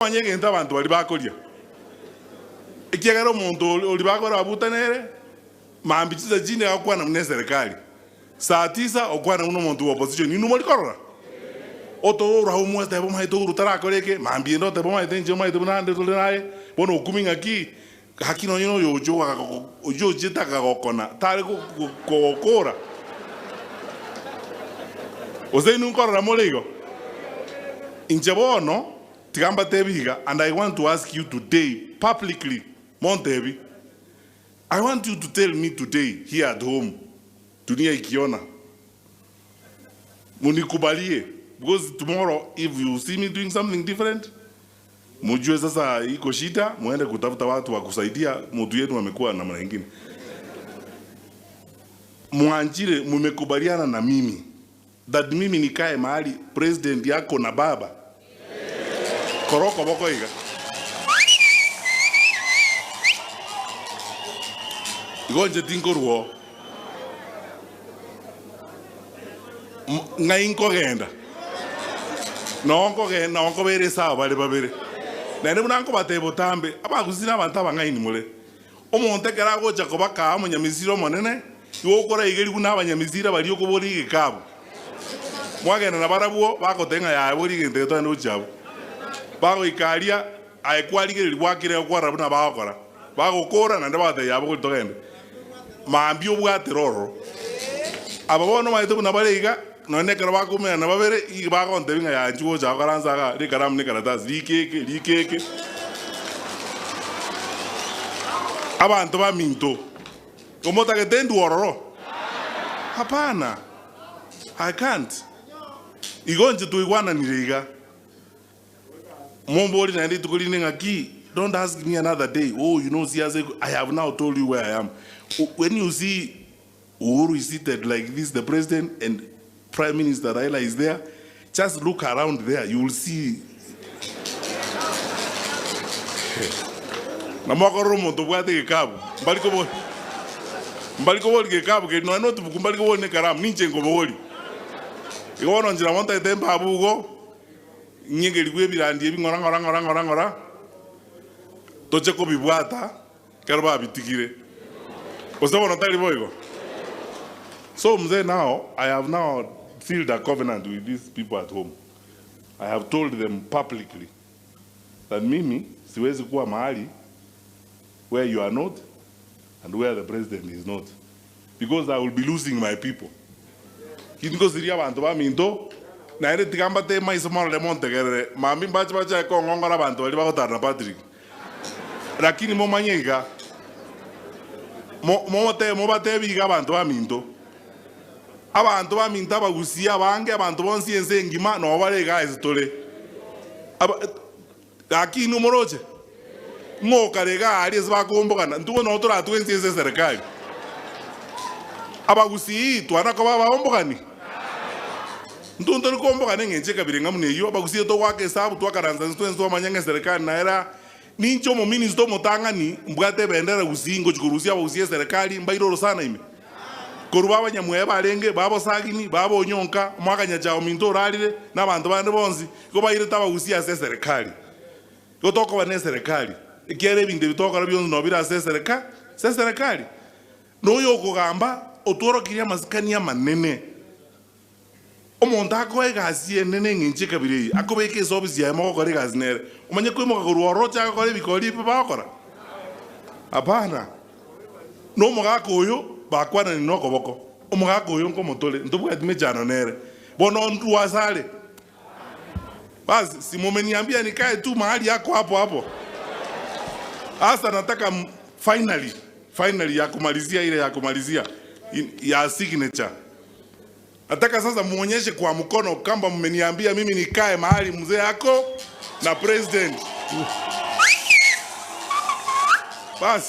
Manyenge nta bantu bali bakolia. Ikiagara omuntu oli bakora abutanere maambichiza jini akwana mune serikali. Saa 9 okwana uno muntu wa opposition inu molikorora. Oto rahu muesta ebo maito urutara koreke maambiendo tebo maite nje maite bunande tolerae bono okuminga ki hakino yino yojo jita kagokona tare kokora. Ozenu korora molego. Injebono Tigamba Tebiga, and I want to ask you today, publicly, Montebi, I want you to tell me today, here at home, Dunia Ikiona, Munikubalie, because tomorrow, if you see me doing something different, mujue sasa iko shida, muende kutafuta watu wa kusaidia, mtu yetu wamekuwa na namna nyingine. Muanjire, mumekubaliana na mimi, that mimi nikae mahali president yako na baba, Koroko boko iga. Igonje tinko ruo. Ngainko genda. Nonko genda, nonko bere sawa bale babere. Nene bunanko batebo tambe. Aba kuzina abantu abangaini mule. Omonte kerago Jacoba ka munyamiziro monene. Yokora igeri kuna abanyamizira bali okobori igekabo. Mwagenda na barabuo bakotenga ya bori genteto ndo jabo. Bago ikaria aikwaligere lwakire kwa rabuna bagokora bagokora nande bate yabo kutogende maambio bwateroro ababono maite buna barega none kera bakumena na babere ibagonte binga ya njugo ja karanza ga rikaram ni karatas likeke abantu ba minto komota ke tendu ororo hapana I can't igonje tu igwana niriga Mombori na ndi tukuline ngaki. Don't ask me another day. Oh, you know, I have now told you where I am. When you see Uhuru is seated like this, the president and Prime Minister Raila is there, just look around there. You will see. Namoko romo to bwate ke kabu. Mbaliko boli ke kabu ke no ano tu mbaliko boli ne karam ninche ngoboli. Iwono njira monta tempa abugo. Nyenge ligwe birandi ngora toche ko bibwata karba bitikire osabo notali boygo. So mzee, now I have now sealed a covenant with these people at home. I have told them publicly that mimi siwezi kuwa mahali where you are not and where the president is not, because I will be losing my people. Kingo siria bantu ba minto na ere tigamba te mai somalo le monte gere mami bacha ko ngongora bantu bali bagotara na Patrick lakini mo manyega mo bate biga bantu ba minto abantu ba minta bagusia bange abantu bonsi ense ngima no bale guys tole lakini umoroje mo karega ali zba kumbogana ntuko no tora twense ense serikali abagusi twana ko baba ombogani Ntunto likombo kanenge ncheka birenga muneyo abagusiye to wake sabu to akaranza ntwenzo amanyanga serikali na era nincho mo minister motanga ni mbwate bendera gusingo chikurusia abagusiye serikali mbairo sana ime koruba abanyamwe barenge babo sagini babo nyonka mwakanya chao minto ralire nabantu bande bonzi ko bayire tabagusiya se serikali ko toko bane serikali ikere binde bitoka byonzo no bira se serikali no yoko gamba otoro kiria maskani ya manene Omonta ko egazi enene nginchika bire akobeke sobisi ya moko kore gazinere umanye ko moka ko rocha ko bikori pa bakora apana no moga koyo bakwana ni noko boko omoga koyo nko motole ntubu atime jano nere bono ntu wasale basi si momeniambia nikae tu mahali yako hapo hasa nataka finally ya kumalizia ile ya kumalizia ya signature. Nataka sasa muonyeshe kwa mkono kamba mmeniambia mimi nikae mahali mzee yako na president. Basi